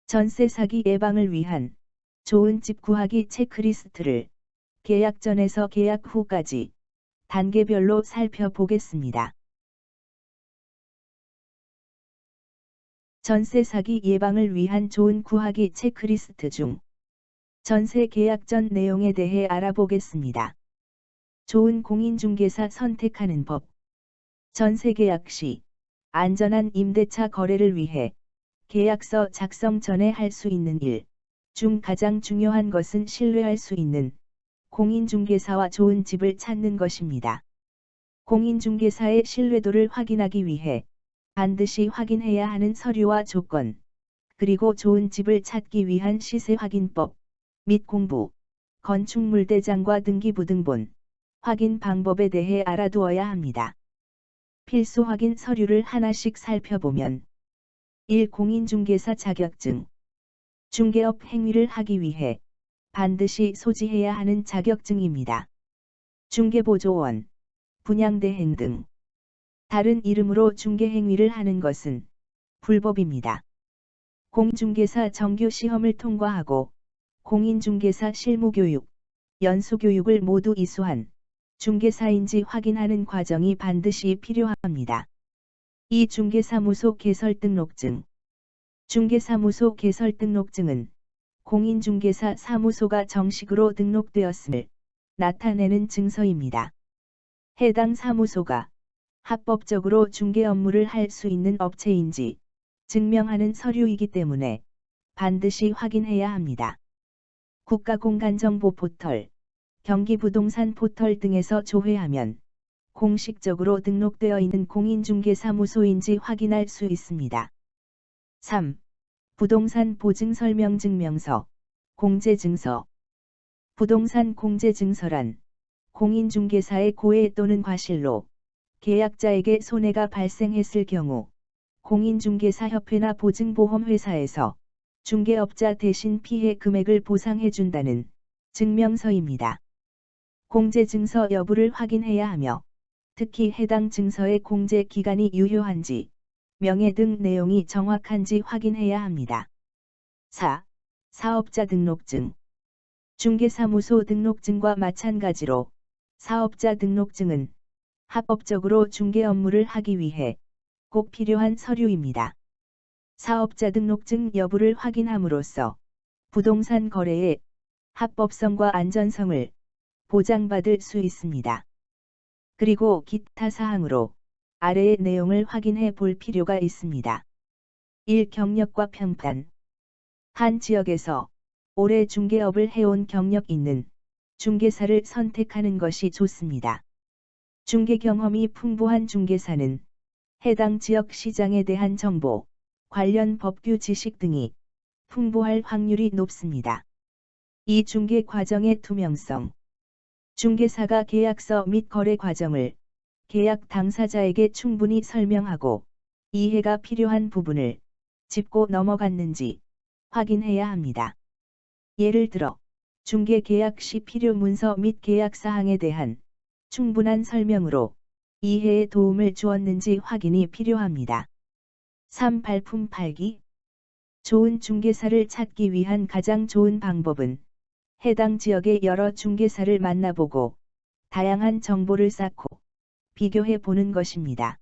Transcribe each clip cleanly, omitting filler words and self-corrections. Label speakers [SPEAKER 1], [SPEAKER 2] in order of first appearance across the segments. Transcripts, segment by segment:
[SPEAKER 1] 전세 사기 예방을 위한 좋은 집 구하기 체크리스트를 계약 전에서 계약 후까지 단계별로 살펴보겠습니다. 전세 사기 예방을 위한 좋은 구하기 체크리스트 중 전세 계약 전 내용에 대해 알아보겠습니다. 좋은 공인중개사 선택하는 법. 전세 계약 시 안전한 임대차 거래를 위해 계약서 작성 전에 할 수 있는 일 중 가장 중요한 것은 신뢰할 수 있는 공인중개사와 좋은 집을 찾는 것입니다. 공인중개사의 신뢰도를 확인하기 위해 반드시 확인해야 하는 서류와 조건, 그리고 좋은 집을 찾기 위한 시세 확인법 및 공부, 건축물대장과 등기부등본 확인 방법에 대해 알아두어야 합니다. 필수 확인 서류를 하나씩 살펴보면 1. 공인중개사 자격증. 중개업 행위를 하기 위해 반드시 소지해야 하는 자격증입니다. 중개보조원, 분양대행 등 다른 이름으로 중개행위를 하는 것은 불법입니다. 공인중개사 정규시험을 통과하고 공인중개사 실무교육, 연수교육을 모두 이수한 중개사인지 확인하는 과정이 반드시 필요합니다. 2. 중개사무소 개설등록증. 중개사무소 개설등록증은 공인중개사 사무소가 정식으로 등록되었음을 나타내는 증서입니다. 해당 사무소가 합법적으로 중개 업무를 할 수 있는 업체인지 증명하는 서류이기 때문에 반드시 확인해야 합니다. 국가공간정보 포털, 경기부동산 포털 등에서 조회하면 공식적으로 등록되어 있는 공인중개사무소인지 확인할 수 있습니다. 3. 부동산 보증설명증명서, 공제증서. 부동산 공제증서란 공인중개사의 고의 또는 과실로 계약자에게 손해가 발생했을 경우 공인중개사협회나 보증보험회사에서 중개업자 대신 피해 금액을 보상해준다는 증명서입니다. 공제증서 여부를 확인해야 하며 특히 해당 증서의 공제 기간이 유효한지, 명예 등 내용이 정확한지 확인해야 합니다. 4. 사업자 등록증. 중개사무소 등록증과 마찬가지로 사업자 등록증은 합법적으로 중개 업무를 하기 위해 꼭 필요한 서류입니다. 사업자 등록증 여부를 확인함으로써 부동산 거래의 합법성과 안전성을 보장받을 수 있습니다. 그리고 기타 사항으로 아래의 내용을 확인해 볼 필요가 있습니다. 1. 경력과 평판. 한 지역에서 오래 중개업을 해온 경력 있는 중개사를 선택하는 것이 좋습니다. 중개 경험이 풍부한 중개사는 해당 지역 시장에 대한 정보, 관련 법규 지식 등이 풍부할 확률이 높습니다. 2. 중개 과정의 투명성. 중개사가 계약서 및 거래 과정을 계약 당사자에게 충분히 설명하고 이해가 필요한 부분을 짚고 넘어갔는지 확인해야 합니다. 예를 들어 중개 계약 시 필요 문서 및 계약 사항에 대한 충분한 설명으로 이해에 도움을 주었는지 확인이 필요합니다. 3. 발품 팔기. 좋은 중개사를 찾기 위한 가장 좋은 방법은 해당 지역의 여러 중개사를 만나보고 다양한 정보를 쌓고 비교해 보는 것입니다.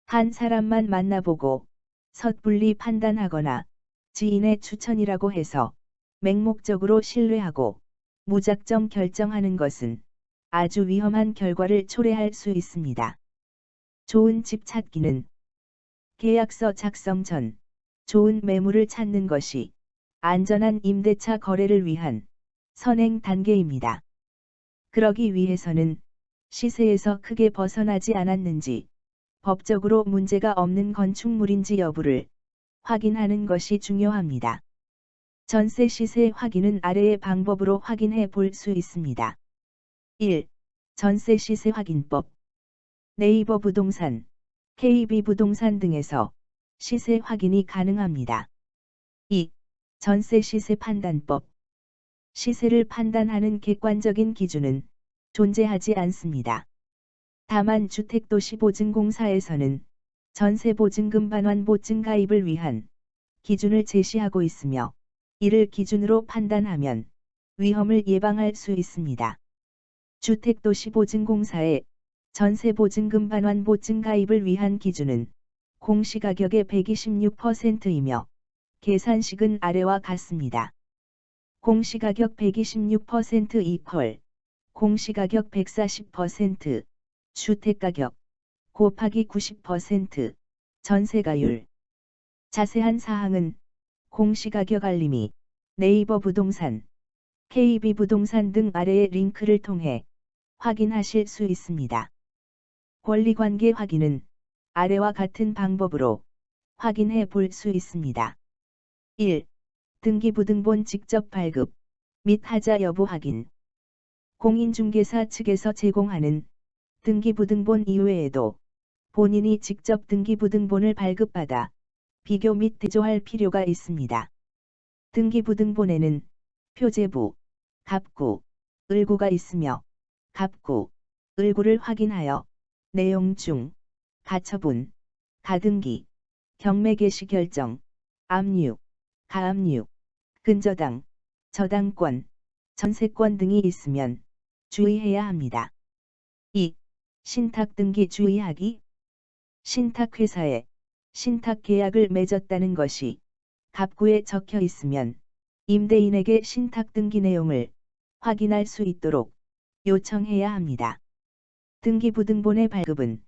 [SPEAKER 1] 한 사람만 만나보고 섣불리 판단하거나 지인의 추천이라고 해서 맹목적으로 신뢰하고 무작정 결정하는 것은 아주 위험한 결과를 초래할 수 있습니다. 좋은 집 찾기는 계약서 작성 전 좋은 매물을 찾는 것이 안전한 임대차 거래를 위한 선행 단계입니다. 그러기 위해서는 시세에서 크게 벗어나지 않았는지, 법적으로 문제가 없는 건축물인지 여부를 확인하는 것이 중요합니다. 전세 시세 확인은 아래의 방법으로 확인해 볼 수 있습니다. 1. 전세 시세 확인법. 네이버 부동산, KB 부동산 등에서 시세 확인이 가능합니다. 2. 전세 시세 판단법. 시세를 판단하는 객관적인 기준은 존재하지 않습니다. 다만 주택도시보증공사에서는 전세보증금 반환 보증 가입을 위한 기준을 제시하고 있으며 이를 기준으로 판단하면 위험을 예방할 수 있습니다. 주택도시보증공사의 전세보증금 반환 보증 가입을 위한 기준은 공시가격의 126%이며 계산식은 아래와 같습니다. 공시가격 126% 이퀄 공시가격 140% 주택가격 곱하기 90% 전세가율. 자세한 사항은 공시가격 알림이 네이버 부동산, KB부동산 등 아래의 링크를 통해 확인하실 수 있습니다. 권리관계 확인은 아래와 같은 방법으로 확인해 볼 수 있습니다. 1. 등기부등본 직접 발급 및 하자 여부 확인. 공인중개사 측에서 제공하는 등기부등본 이외에도 본인이 직접 등기부등본을 발급받아 비교 및 대조할 필요가 있습니다. 등기부등본에는 표제부, 갑구, 을구가 있으며 갑구, 을구를 확인하여 내용 중 가처분, 가등기, 경매 개시 결정, 압류, 가압류, 근저당, 저당권, 전세권 등이 있으면 주의해야 합니다. 2. 신탁 등기 주의하기. 신탁회사에 신탁계약을 맺었다는 것이 갑구에 적혀 있으면 임대인에게 신탁 등기 내용을 확인할 수 있도록 요청해야 합니다. 등기부등본의 발급은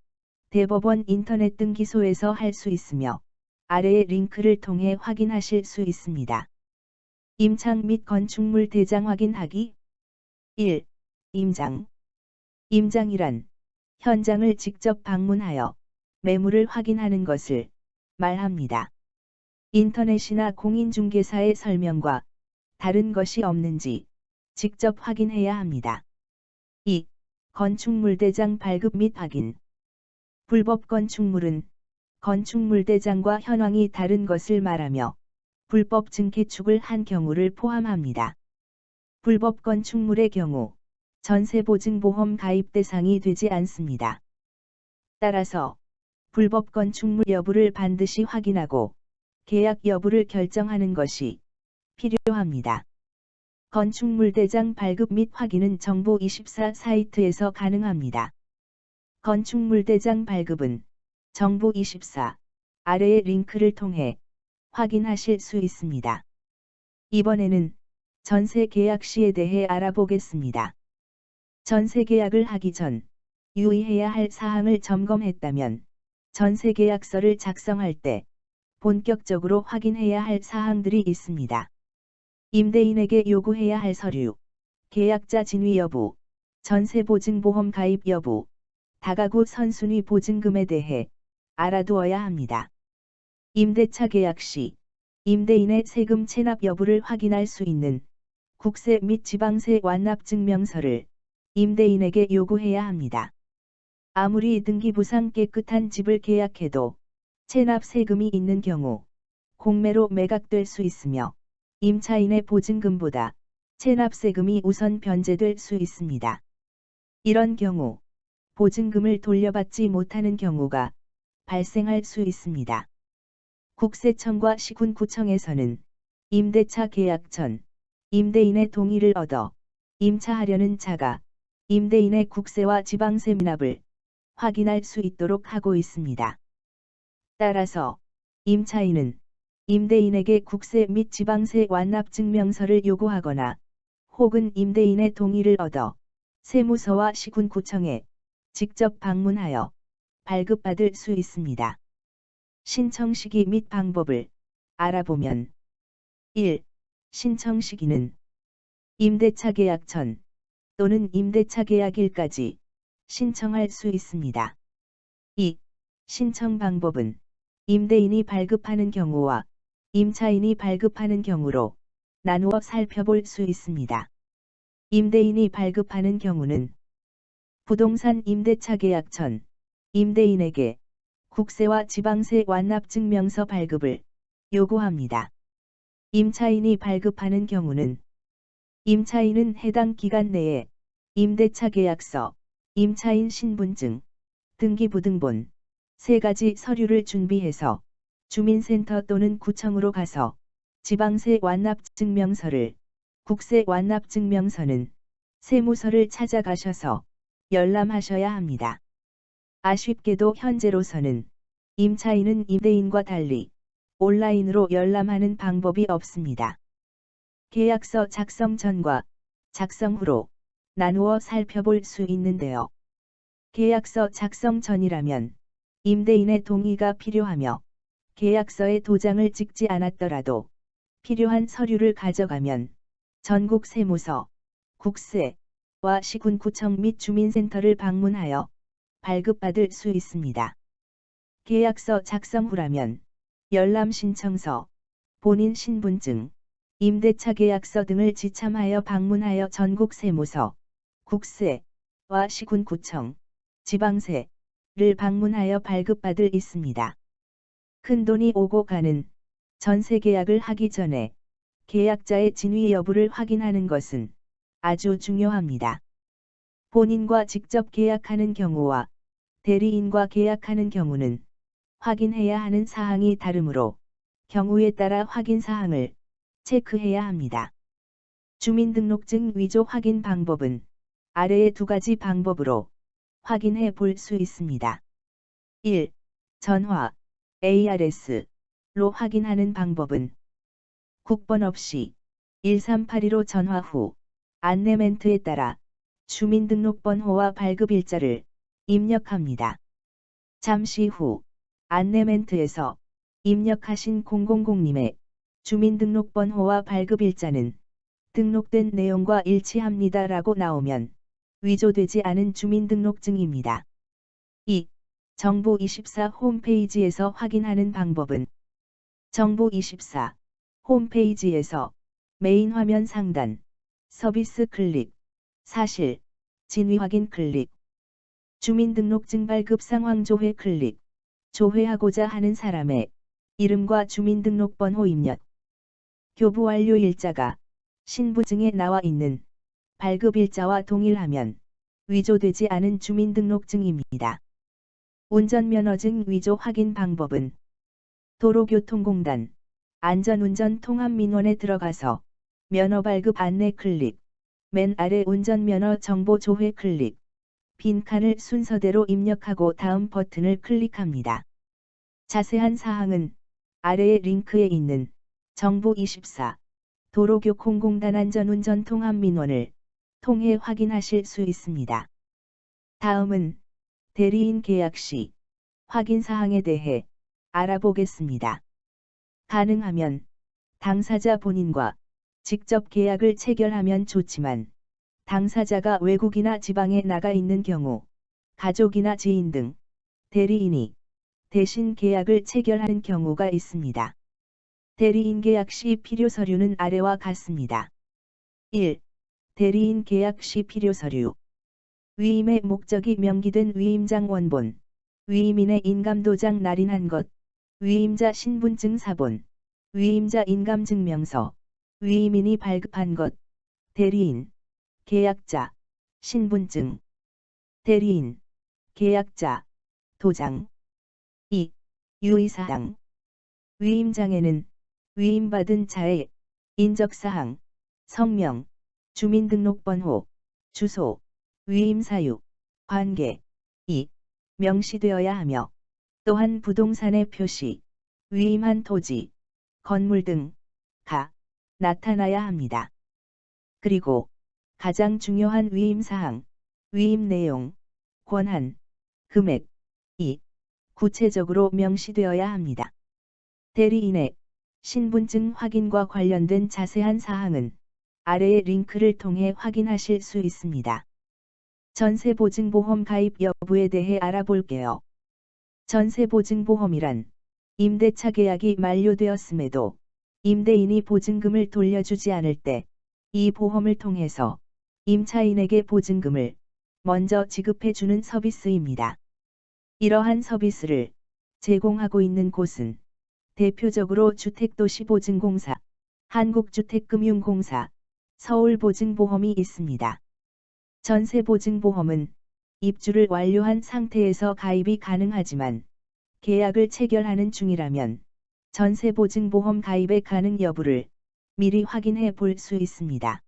[SPEAKER 1] 대법원 인터넷 등기소에서 할 수 있으며 아래의 링크를 통해 확인하실 수 있습니다. 임창 및 건축물 대장 확인하기. 1. 임장. 임장이란 현장을 직접 방문하여 매물을 확인하는 것을 말합니다. 인터넷이나 공인중개사의 설명과 다른 것이 없는지 직접 확인해야 합니다. 2. 건축물 대장 발급 및 확인. 불법 건축물은 건축물 대장과 현황이 다른 것을 말하며 불법 증개축을 한 경우를 포함합니다. 불법 건축물의 경우 전세보증보험 가입 대상이 되지 않습니다. 따라서 불법 건축물 여부를 반드시 확인하고 계약 여부를 결정하는 것이 필요합니다. 건축물 대장 발급 및 확인은 정보24 사이트에서 가능합니다. 건축물 대장 발급은 정보24 아래의 링크를 통해 확인하실 수 있습니다. 이번에는 전세 계약 시에 대해 알아보겠습니다. 전세 계약을 하기 전 유의해야 할 사항을 점검했다면 전세 계약서를 작성할 때 본격적으로 확인해야 할 사항들이 있습니다. 임대인에게 요구해야 할 서류, 계약자 진위 여부, 전세보증보험 가입 여부, 다가구 선순위 보증금에 대해 알아두어야 합니다. 임대차 계약 시 임대인의 세금 체납 여부를 확인할 수 있는 국세 및 지방세 완납 증명서를 임대인에게 요구해야 합니다. 아무리 등기부상 깨끗한 집을 계약해도 체납 세금이 있는 경우 공매로 매각될 수 있으며 임차인의 보증금보다 체납 세금이 우선 변제될 수 있습니다. 이런 경우 보증금을 돌려받지 못하는 경우가 발생할 수 있습니다. 국세청과 시군구청에서는 임대차 계약 전 임대인의 동의를 얻어 임차하려는 자가 임대인의 국세와 지방세 미납을 확인할 수 있도록 하고 있습니다. 따라서 임차인은 임대인에게 국세 및 지방세 완납 증명서를 요구하거나 혹은 임대인의 동의를 얻어 세무서와 시군구청에 직접 방문하여 발급받을 수 있습니다. 신청 시기 및 방법을 알아보면 1. 신청 시기는 임대차 계약 전 또는 임대차 계약일까지 신청할 수 있습니다. 2. 신청 방법은 임대인이 발급하는 경우와 임차인이 발급하는 경우로 나누어 살펴볼 수 있습니다. 임대인이 발급하는 경우는 부동산 임대차 계약 전 임대인에게 국세와 지방세 완납 증명서 발급을 요구합니다. 임차인이 발급하는 경우는 임차인은 해당 기간 내에 임대차 계약서, 임차인 신분증, 등기부등본, 3가지 서류를 준비해서 주민센터 또는 구청으로 가서 지방세 완납증명서를, 국세 완납증명서는 세무서를 찾아가셔서 열람하셔야 합니다. 아쉽게도 현재로서는 임차인은 임대인과 달리 온라인으로 열람하는 방법이 없습니다. 계약서 작성 전과 작성 후로 나누어 살펴볼 수 있는데요. 계약서 작성 전이라면 임대인의 동의가 필요하며 계약서에 도장을 찍지 않았더라도 필요한 서류를 가져가면 전국 세무서, 국세와 시군구청 및 주민센터를 방문하여 발급받을 수 있습니다. 계약서 작성 후라면 열람 신청서, 본인 신분증, 임대차 계약서 등을 지참하여 방문하여 전국 세무서, 국세와 시군구청, 지방세를 방문하여 발급받을 있습니다. 큰돈이 오고 가는 전세 계약을 하기 전에 계약자의 진위 여부를 확인하는 것은 아주 중요합니다. 본인과 직접 계약하는 경우와 대리인과 계약하는 경우는 확인해야 하는 사항이 다르므로 경우에 따라 확인 사항을 체크해야 합니다. 주민등록증 위조 확인 방법은 아래의 두 가지 방법으로 확인해 볼 수 있습니다. 1. 전화 ARS로 확인하는 방법은 국번 없이 1382로 전화 후 안내 멘트에 따라 주민등록번호와 발급일자를 입력합니다. 잠시 후 안내 멘트에서 입력하신 000님의 주민등록번호와 발급일자는 등록된 내용과 일치합니다라고 나오면 위조되지 않은 주민등록증입니다. 2. 정부24 홈페이지에서 확인하는 방법은 정부24 홈페이지에서 메인 화면 상단 서비스 클릭, 사실, 진위 확인 클릭, 주민등록증 발급 상황 조회 클릭, 조회하고자 하는 사람의 이름과 주민등록번호 입력, 교부 완료 일자가 신분증에 나와 있는 발급일자와 동일하면 위조되지 않은 주민등록증입니다. 운전면허증 위조 확인 방법은 도로교통공단 안전운전 통합민원에 들어가서 면허 발급 안내 클릭, 맨 아래 운전면허 정보 조회 클릭, 빈칸을 순서대로 입력하고 다음 버튼을 클릭합니다. 자세한 사항은 아래의 링크에 있는 정부24 도로교통공단 안전운전 통합민원을 통해 확인하실 수 있습니다. 다음은 대리인 계약 시 확인 사항에 대해 알아보겠습니다. 가능하면 당사자 본인과 직접 계약을 체결하면 좋지만 당사자가 외국이나 지방에 나가 있는 경우 가족이나 지인 등 대리인이 대신 계약을 체결하는 경우가 있습니다. 대리인 계약 시 필요 서류는 아래와 같습니다. 1. 대리인 계약 시 필요 서류. 위임의 목적이 명기된 위임장 원본, 위임인의 인감도장 날인한 것, 위임자 신분증 사본, 위임자 인감증명서, 위임인이 발급한 것, 대리인, 계약자, 신분증, 대리인, 계약자, 도장. 2. 유의사항. 위임장에는 위임받은 자의 인적사항, 성명, 주민등록번호, 주소, 위임사유, 관계, 이 명시되어야 하며 또한 부동산의 표시, 위임한 토지, 건물 등가 나타나야 합니다. 그리고 가장 중요한 위임사항, 위임 내용, 권한, 금액, 이 구체적으로 명시되어야 합니다. 대리인의 신분증 확인과 관련된 자세한 사항은 아래의 링크를 통해 확인하실 수 있습니다. 전세보증보험 가입 여부에 대해 알아볼게요. 전세보증보험이란 임대차 계약이 만료되었음에도 임대인이 보증금을 돌려주지 않을 때 이 보험을 통해서 임차인에게 보증금을 먼저 지급해주는 서비스입니다. 이러한 서비스를 제공하고 있는 곳은 대표적으로 주택도시보증공사, 한국주택금융공사, 서울보증보험이 있습니다. 전세보증보험은 입주를 완료한 상태에서 가입이 가능하지만 계약을 체결하는 중이라면 전세보증보험 가입의 가능 여부를 미리 확인해 볼 수 있습니다.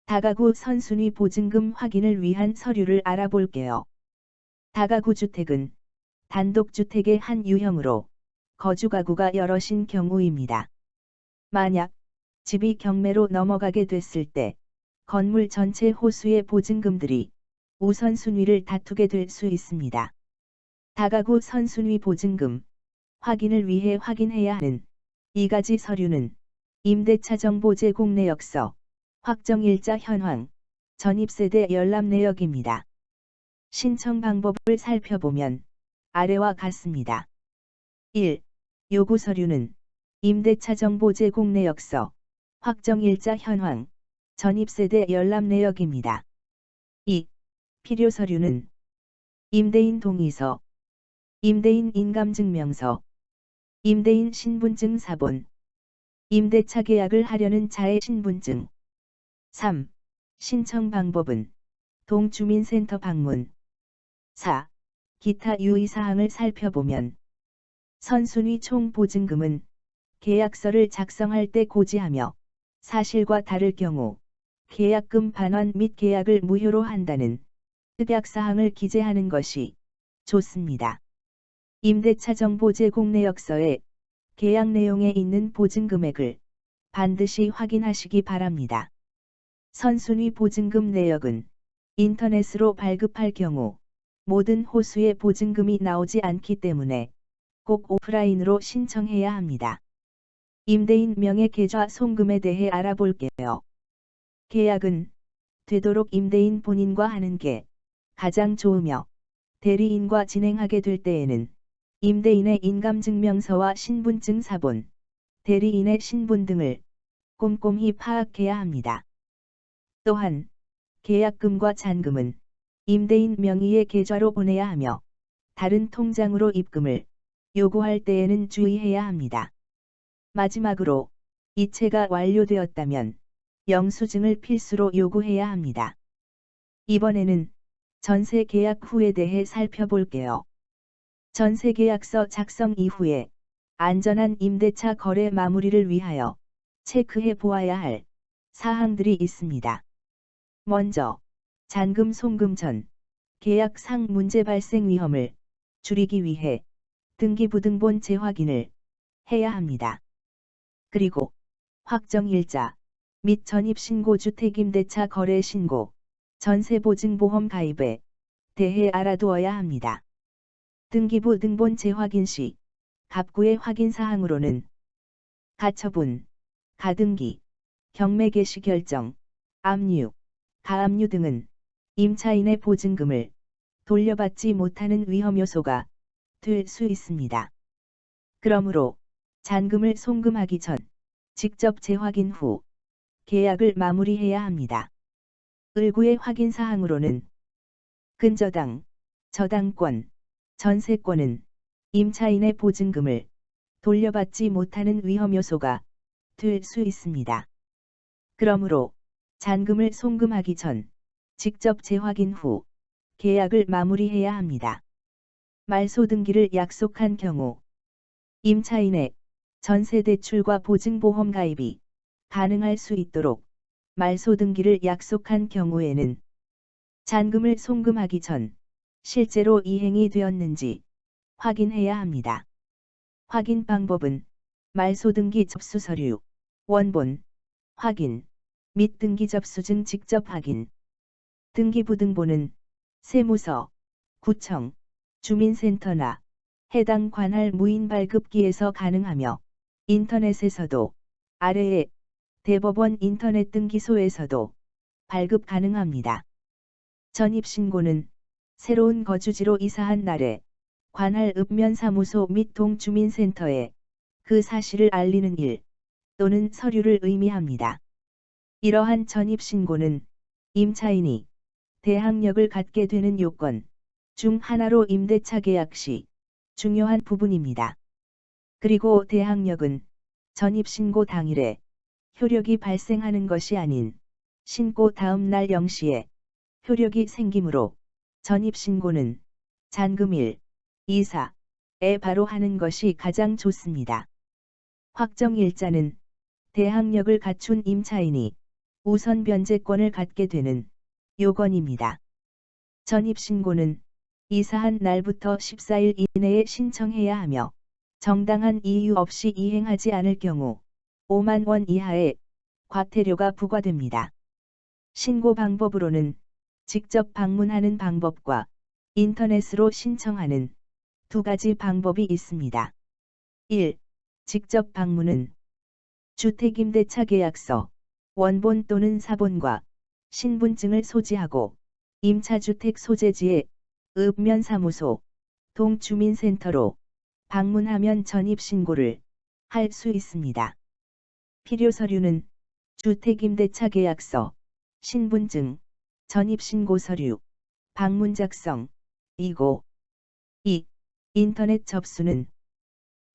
[SPEAKER 1] 다가구 선순위 보증금 확인을 위한 서류를 알아볼게요. 다가구 주택은 단독주택의 한 유형으로 거주가구가 여럿인 경우입니다. 만약 집이 경매로 넘어가게 됐을 때 건물 전체 호수의 보증금들이 우선순위를 다투게 될 수 있습니다. 다가구 선순위 보증금 확인을 위해 확인해야 하는 이 가지 서류는 임대차 정보 제공 내역서, 확정일자 현황, 전입세대 열람 내역입니다. 신청 방법을 살펴보면 아래와 같습니다. 1. 요구 서류는 임대차 정보 제공 내역서, 확정일자 현황, 전입세대 열람 내역입니다. 2. 필요 서류는 임대인 동의서, 임대인 인감증명서, 임대인 신분증 사본, 임대차 계약을 하려는 자의 신분증. 3. 신청 방법은 동주민센터 방문. 4. 기타 유의사항을 살펴보면 선순위 총 보증금은 계약서를 작성할 때 고지하며 사실과 다를 경우 계약금 반환 및 계약을 무효로 한다는 특약사항을 기재하는 것이 좋습니다. 임대차 정보 제공 내역서에 계약 내용에 있는 보증금액을 반드시 확인하시기 바랍니다. 선순위 보증금 내역은 인터넷으로 발급할 경우 모든 호수의 보증금이 나오지 않기 때문에 꼭 오프라인으로 신청해야 합니다. 임대인 명의 계좌 송금에 대해 알아볼게요. 계약은 되도록 임대인 본인과 하는 게 가장 좋으며 대리인과 진행하게 될 때에는 임대인의 인감증명서와 신분증 사본, 대리인의 신분 등을 꼼꼼히 파악해야 합니다. 또한 계약금과 잔금은 임대인 명의의 계좌로 보내야 하며 다른 통장으로 입금을 요구할 때에는 주의해야 합니다. 마지막으로 이체가 완료되었다면 영수증을 필수로 요구해야 합니다. 이번에는 전세 계약 후에 대해 살펴볼게요. 전세 계약서 작성 이후에 안전한 임대차 거래 마무리를 위하여 체크해 보아야 할 사항들이 있습니다. 먼저 잔금 송금 전 계약상 문제 발생 위험을 줄이기 위해 등기부등본 재확인을 해야 합니다. 그리고 확정일자 및 전입신고 주택임대차 거래 신고, 전세보증보험 가입에 대해 알아두어야 합니다. 등기부 등본 재확인 시 갑구의 확인사항으로는 가처분, 가등기, 경매 개시 결정, 압류, 가압류 등은 임차인의 보증금을 돌려받지 못하는 위험 요소가 될 수 있습니다. 그러므로 잔금을 송금하기 전 직접 재확인 후 계약을 마무리해야 합니다. 을구의 확인사항으로는 근저당, 저당권, 전세권은 임차인의 보증금을 돌려받지 못하는 위험 요소가 될 수 있습니다. 그러므로 잔금을 송금하기 전 직접 재확인 후 계약을 마무리해야 합니다. 말소 등기를 약속한 경우 임차인의 전세 대출과 보증보험 가입이 가능할 수 있도록 말소 등기를 약속한 경우에는 잔금을 송금하기 전 실제로 이행이 되었는지 확인해야 합니다. 확인 방법은 말소 등기 접수 서류, 원본, 확인, 및 등기 접수증 직접 확인. 등기부등본은 세무서, 구청, 주민센터나 해당 관할 무인 발급기에서 가능하며 인터넷에서도 아래의 대법원 인터넷 등기소에서도 발급 가능합니다. 전입신고는 새로운 거주지로 이사한 날에 관할 읍면사무소 및 동주민센터에 그 사실을 알리는 일 또는 서류를 의미합니다. 이러한 전입신고는 임차인이 대항력을 갖게 되는 요건 중 하나로 임대차 계약 시 중요한 부분입니다. 그리고 대항력은 전입신고 당일에 효력이 발생하는 것이 아닌 신고 다음 날 0시에 효력이 생기므로 전입신고는 잔금일, 이사에 바로 하는 것이 가장 좋습니다. 확정일자는 대항력을 갖춘 임차인이 우선 변제권을 갖게 되는 요건입니다. 전입신고는 이사한 날부터 14일 이내에 신청해야 하며 정당한 이유 없이 이행하지 않을 경우 5만 원 이하의 과태료가 부과됩니다. 신고 방법으로는 직접 방문하는 방법과 인터넷으로 신청하는 두 가지 방법이 있습니다. 1. 직접 방문은 주택임대차 계약서, 원본 또는 사본과 신분증을 소지하고 임차주택 소재지의 읍면사무소, 동주민센터로 방문하면 전입신고를 할 수 있습니다. 필요 서류는 주택임대차 계약서, 신분증, 전입신고 서류, 방문 작성, 이고 2. 인터넷 접수는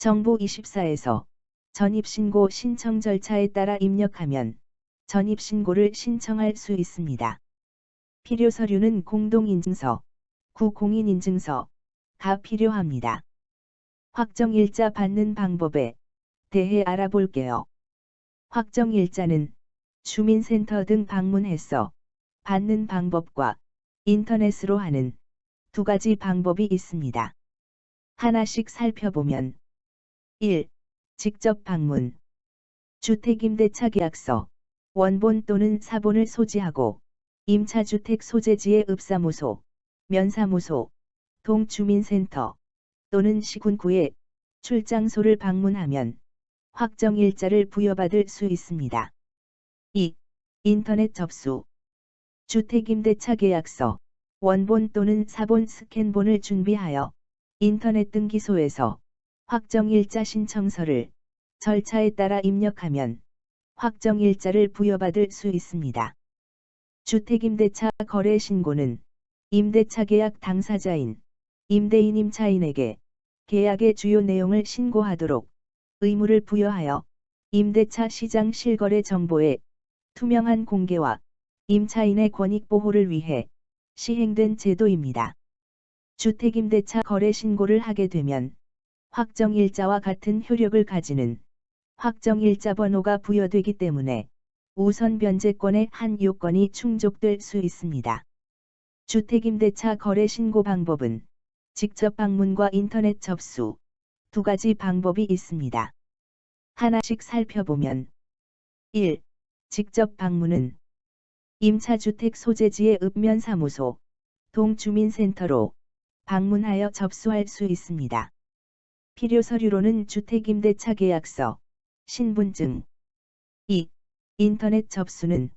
[SPEAKER 1] 정보24에서 전입신고 신청 절차에 따라 입력하면 전입신고를 신청할 수 있습니다. 필요 서류는 공동인증서, 구공인인증서가 필요합니다. 확정일자 받는 방법에 대해 알아볼게요. 확정일자는 주민센터 등 방문해서 받는 방법과 인터넷으로 하는 두 가지 방법이 있습니다. 하나씩 살펴보면 1. 직접 방문. 주택임대차 계약서, 원본 또는 사본을 소지하고 임차주택 소재지의 읍사무소, 면사무소, 동주민센터 또는 시군구의 출장소를 방문하면 확정일자를 부여받을 수 있습니다. 2. 인터넷 접수. 주택임대차 계약서, 원본 또는 사본 스캔본을 준비하여 인터넷 등기소에서 확정일자 신청서를 절차에 따라 입력하면 확정일자를 부여받을 수 있습니다. 주택임대차 거래 신고는 임대차 계약 당사자인 임대인 임차인에게 계약의 주요 내용을 신고하도록 의무를 부여하여 임대차 시장 실거래 정보의 투명한 공개와 임차인의 권익 보호를 위해 시행된 제도입니다. 주택임대차 거래 신고를 하게 되면 확정일자와 같은 효력을 가지는 확정일자 번호가 부여되기 때문에 우선 변제권의 한 요건이 충족될 수 있습니다. 주택임대차 거래 신고 방법은 직접 방문과 인터넷 접수 두 가지 방법이 있습니다. 하나씩 살펴보면 1. 직접 방문은 임차주택 소재지의 읍면사무소, 동주민센터로 방문하여 접수할 수 있습니다. 필요 서류로는 주택임대차 계약서, 신분증. 2. 인터넷 접수는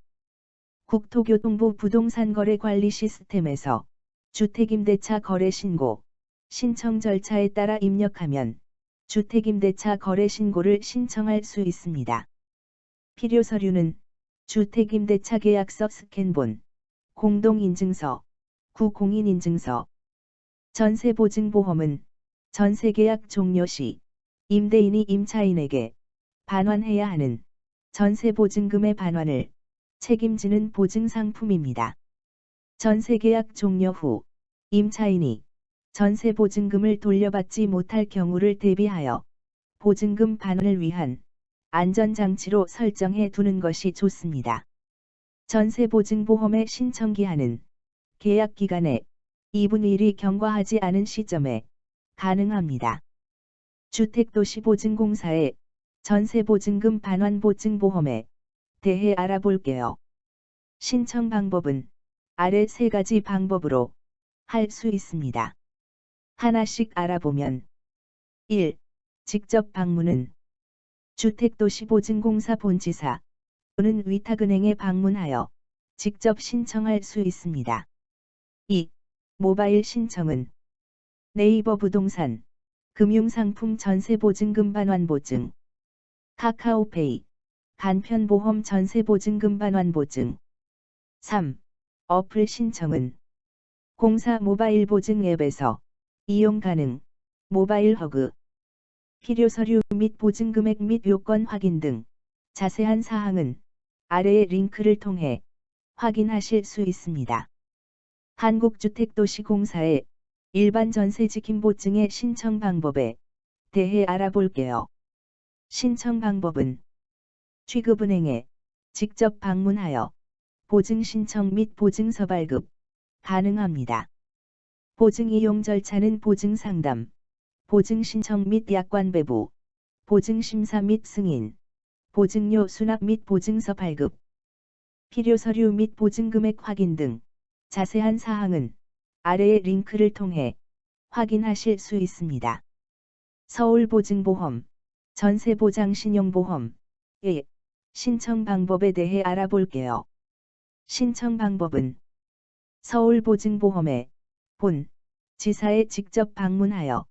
[SPEAKER 1] 국토교통부 부동산거래관리 시스템에서 주택임대차 거래 신고, 신청 절차에 따라 입력하면 주택임대차 거래 신고를 신청할 수 있습니다. 필요 서류는 주택임대차 계약서 스캔본, 공동인증서, 구공인인증서. 전세보증보험은 전세계약 종료 시 임대인이 임차인에게 반환해야 하는 전세보증금의 반환을 책임지는 보증상품입니다. 전세계약 종료 후 임차인이 전세보증금을 돌려받지 못할 경우를 대비하여 보증금 반환을 위한 안전장치로 설정해 두는 것이 좋습니다. 전세보증보험의 신청기한은 계약기간에 2분의 1이 경과하지 않은 시점에 가능합니다. 주택도시보증공사의 전세보증금 반환보증보험에 대해 알아볼게요. 신청 방법은 아래 세 가지 방법으로 할 수 있습니다. 하나씩 알아보면 1. 직접 방문은 주택도시보증공사 본지사 또는 위탁은행에 방문하여 직접 신청할 수 있습니다. 2. 모바일 신청은 네이버 부동산, 금융상품 전세보증금 반환보증, 카카오페이, 간편보험 전세보증금 반환보증. 3. 어플 신청은 공사 모바일 보증 앱에서 이용 가능, 모바일 허그. 필요 서류 및 보증금액 및 요건 확인 등 자세한 사항은 아래의 링크를 통해 확인하실 수 있습니다. 한국주택도시공사의 일반 전세지킴보증의 신청 방법에 대해 알아볼게요. 신청 방법은 취급은행에 직접 방문하여 보증 신청 및 보증서 발급 가능합니다. 보증 이용 절차는 보증 상담, 보증 신청 및 약관 배부, 보증 심사 및 승인, 보증료 수납 및 보증서 발급, 필요 서류 및 보증 금액 확인 등 자세한 사항은 아래의 링크를 통해 확인하실 수 있습니다. 서울보증보험, 전세보장신용보험 의 신청 방법에 대해 알아볼게요. 신청 방법은 서울보증보험에 본 지사에 직접 방문하여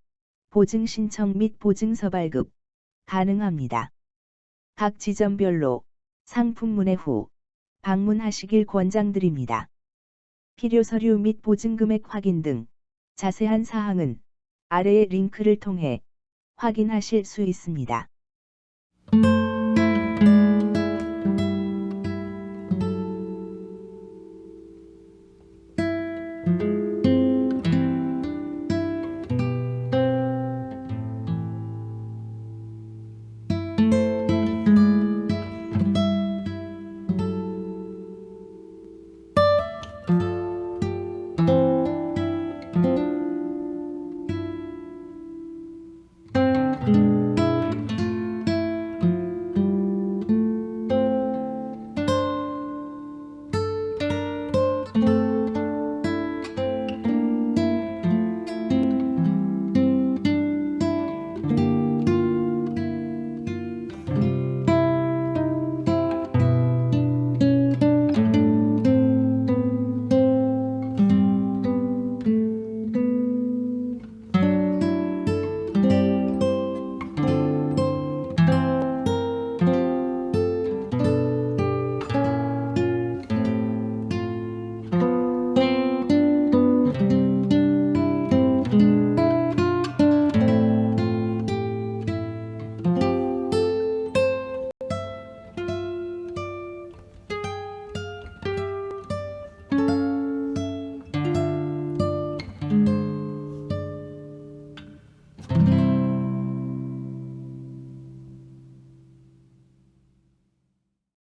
[SPEAKER 1] 보증 신청 및 보증서 발급 가능합니다. 각 지점별로 상품 문의 후 방문하시길 권장드립니다. 필요 서류 및 보증 금액 확인 등 자세한 사항은 아래의 링크를 통해 확인하실 수 있습니다.